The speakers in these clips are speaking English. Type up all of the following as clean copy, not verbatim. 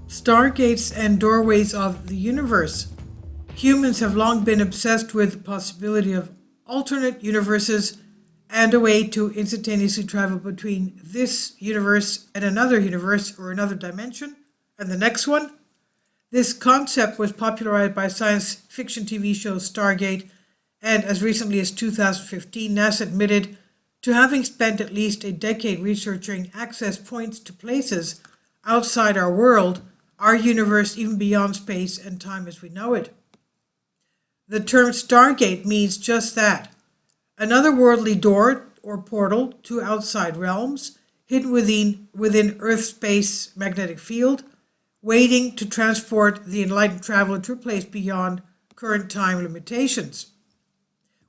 Stargates and doorways of the universe. Humans have long been obsessed with the possibility of alternate universes and a way to instantaneously travel between this universe and another universe or another dimension and the next one. This concept was popularized by science fiction TV show Stargate, and as recently as 2015, NASA admitted to having spent at least a decade researching access points to places outside our world, our universe, even beyond space and time as we know it. The term Stargate means just that, an otherworldly door or portal to outside realms, hidden within Earth's space magnetic field, waiting to transport the enlightened traveler to a place beyond current time limitations.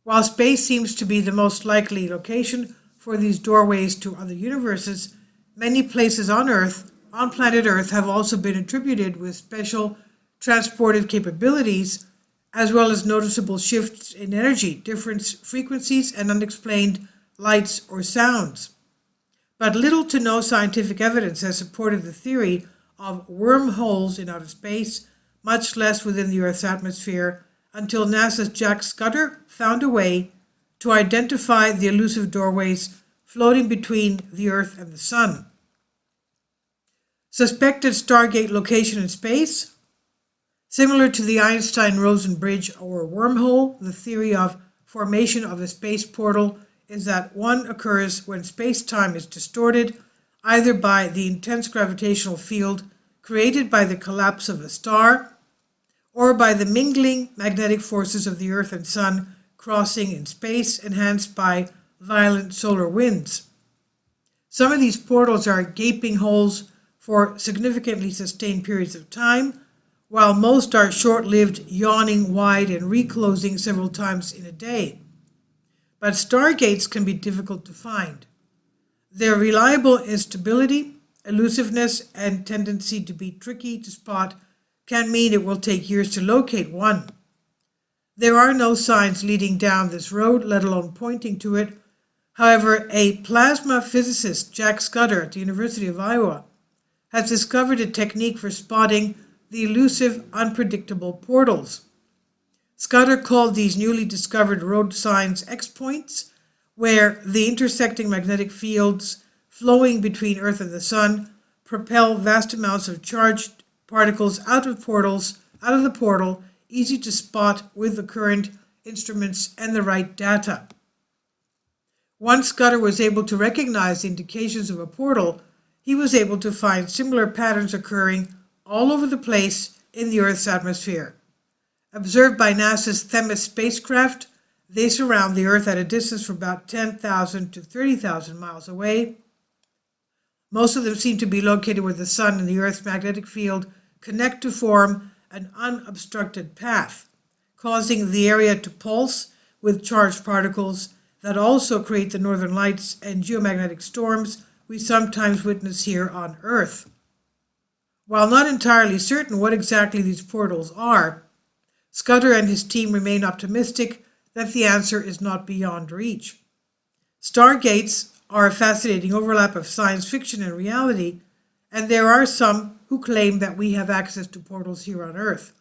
While space seems to be the most likely location for these doorways to other universes, many places on planet Earth, have also been attributed with special transportive capabilities, as well as noticeable shifts in energy, different frequencies, and unexplained lights or sounds. But little to no scientific evidence has supported the theory of wormholes in outer space, much less within the Earth's atmosphere, until NASA's Jack Scudder found a way to identify the elusive doorways floating between the Earth and the Sun. Suspected Stargate location in space. Similar to the Einstein-Rosen bridge or wormhole, the theory of formation of a space portal is that one occurs when space-time is distorted, either by the intense gravitational field created by the collapse of a star, or by the mingling magnetic forces of the Earth and Sun crossing in space, enhanced by violent solar winds. Some of these portals are gaping holes for significantly sustained periods of time, while most are short-lived, yawning wide and reclosing several times in a day. But stargates can be difficult to find. Their reliable instability, elusiveness, and tendency to be tricky to spot can mean it will take years to locate one. There are no signs leading down this road, let alone pointing to it. However, a plasma physicist, Jack Scudder at the University of Iowa, has discovered a technique for spotting the elusive, unpredictable portals. Scudder called these newly discovered road signs X-points, where the intersecting magnetic fields flowing between Earth and the Sun propel vast amounts of charged particles out of the portal, easy to spot with the current instruments and the right data. Once Scudder was able to recognize the indications of a portal, he was able to find similar patterns occurring all over the place in the Earth's atmosphere. Observed by NASA's Themis spacecraft, they surround the Earth at a distance from about 10,000 to 30,000 miles away. Most of them seem to be located where the Sun and the Earth's magnetic field connect to form an unobstructed path, causing the area to pulse with charged particles that also create the northern lights and geomagnetic storms we sometimes witness here on Earth. While not entirely certain what exactly these portals are, Scudder and his team remain optimistic that the answer is not beyond reach. Stargates are a fascinating overlap of science fiction and reality, and there are some who claim that we have access to portals here on Earth.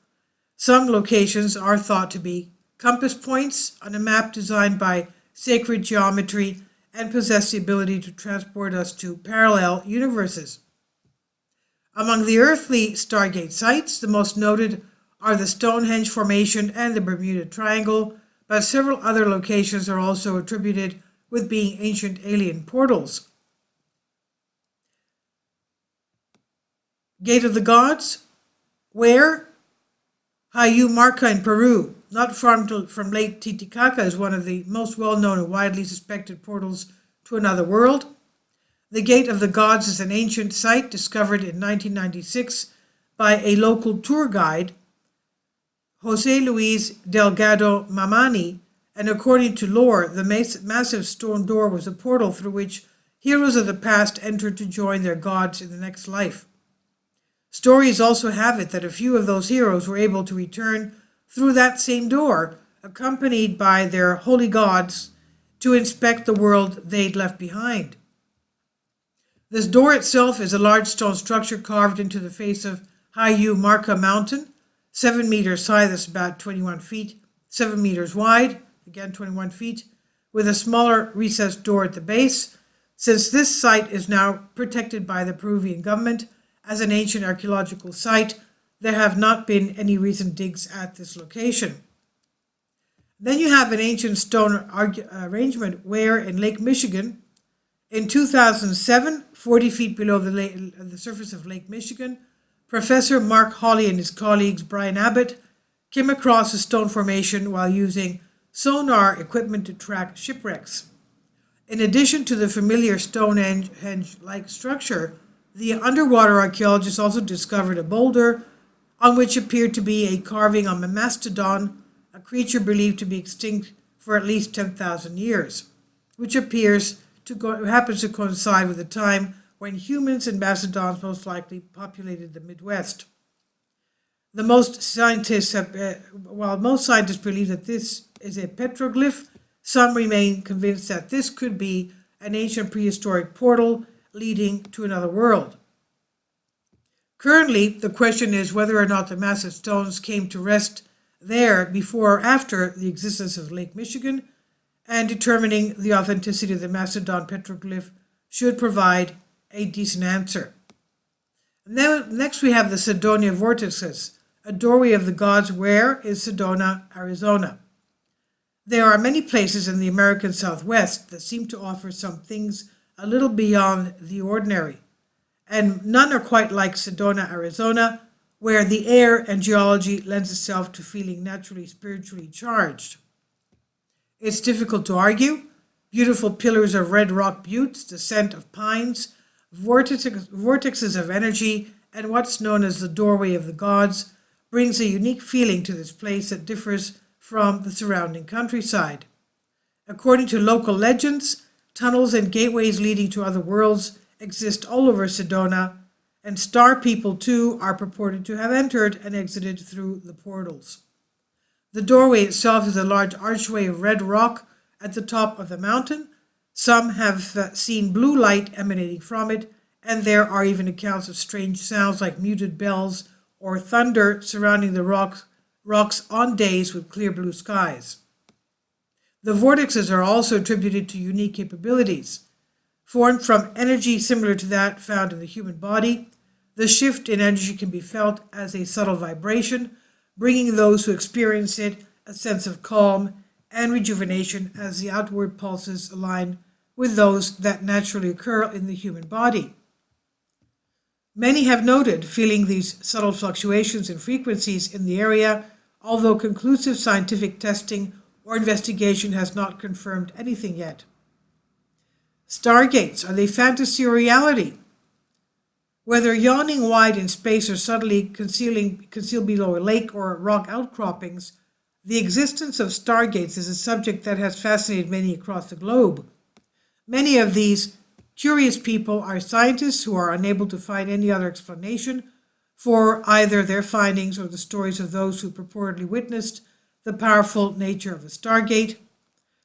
Some locations are thought to be compass points on a map designed by sacred geometry and possess the ability to transport us to parallel universes. Among the earthly Stargate sites, the most noted are the Stonehenge Formation and the Bermuda Triangle, but several other locations are also attributed with being ancient alien portals. Gate of the Gods, where? Huma in Peru, not far from Lake Titicaca, is one of the most well-known and widely suspected portals to another world. The Gate of the Gods is an ancient site discovered in 1996 by a local tour guide, Jose Luis Delgado Mamani, and according to lore, the massive stone door was a portal through which heroes of the past entered to join their gods in the next life. Stories also have it that a few of those heroes were able to return through that same door, accompanied by their holy gods, to inspect the world they'd left behind. This door itself is a large stone structure carved into the face of Huma mountain, 7 meters high, that's about 21 feet, 7 meters wide, again 21 feet, with a smaller recessed door at the base. Since this site is now protected by the Peruvian government as an ancient archaeological site, there have not been any recent digs at this location. Then you have an ancient stone arrangement where in Lake Michigan, in 2007, 40 feet below the surface of Lake Michigan, Professor Mark Hawley and his colleagues Brian Abbott came across a stone formation while using sonar equipment to track shipwrecks. In addition to the familiar Stonehenge-like structure, the underwater archaeologists also discovered a boulder on which appeared to be a carving of a mastodon, a creature believed to be extinct for at least 10,000 years, which happens to coincide with the time when humans and mastodons most likely populated the Midwest. While most scientists believe that this is a petroglyph, some remain convinced that this could be an ancient prehistoric portal leading to another world. Currently, the question is whether or not the massive stones came to rest there before or after the existence of Lake Michigan, and determining the authenticity of the Mastodon petroglyph should provide a decent answer. Next we have the Sedona vortexes, a doorway of the gods. Where is Sedona, Arizona? There are many places in the American Southwest that seem to offer some things a little beyond the ordinary, and none are quite like Sedona, Arizona, where the air and geology lends itself to feeling naturally spiritually charged. It's difficult to argue. Beautiful pillars of red rock buttes, the scent of pines, vortexes of energy, and what's known as the doorway of the gods brings a unique feeling to this place that differs from the surrounding countryside. According to local legends, tunnels and gateways leading to other worlds exist all over Sedona, and star people too are purported to have entered and exited through the portals. The doorway itself is a large archway of red rock at the top of the mountain. Some have seen blue light emanating from it, and there are even accounts of strange sounds like muted bells or thunder surrounding the rocks on days with clear blue skies. The vortexes are also attributed to unique capabilities. Formed from energy similar to that found in the human body, the shift in energy can be felt as a subtle vibration, bringing those who experience it a sense of calm and rejuvenation as the outward pulses align with those that naturally occur in the human body. Many have noted feeling these subtle fluctuations in frequencies in the area, although conclusive scientific testing or investigation has not confirmed anything yet. Stargates, are they fantasy or reality? Whether yawning wide in space or subtly concealed below a lake or rock outcroppings, the existence of stargates is a subject that has fascinated many across the globe. Many of these curious people are scientists who are unable to find any other explanation for either their findings or the stories of those who purportedly witnessed the powerful nature of a stargate.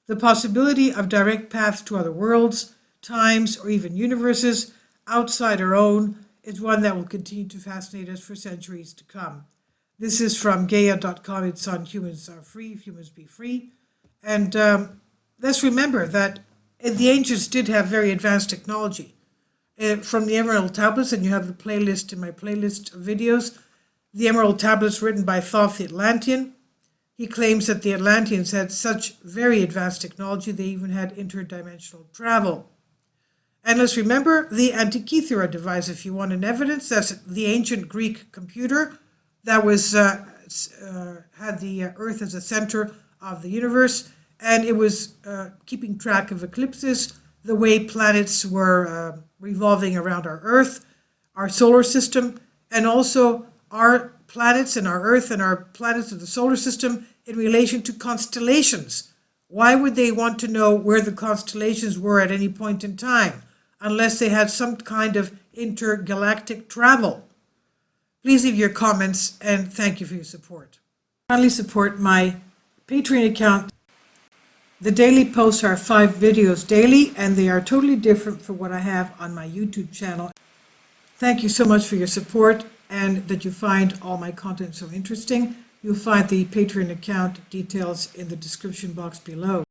The possibility of direct paths to other worlds, times, or even universes outside our own is one that will continue to fascinate us for centuries to come. This is from Gaia.com. It's on Humans Are Free, Humans Be Free. And let's remember that the ancients did have very advanced technology. From the Emerald Tablets, and you have the playlist in my playlist of videos, the Emerald Tablets written by Thoth the Atlantean. He claims that the Atlanteans had such very advanced technology they even had interdimensional travel. And let's remember the Antikythera device. If you want an evidence, that's the ancient Greek computer that was had the Earth as a center of the universe, and it was keeping track of eclipses, the way planets were revolving around our Earth, our solar system, and also our planets and our Earth and our planets of the solar system in relation to constellations. Why would they want to know where the constellations were at any point in time, unless they had some kind of intergalactic travel? Please leave your comments, and thank you for your support. Kindly support my Patreon account. The daily posts are 5 videos daily, and they are totally different from what I have on my YouTube channel. Thank you so much for your support, and that you find all my content so interesting. You'll find the Patreon account details in the description box below.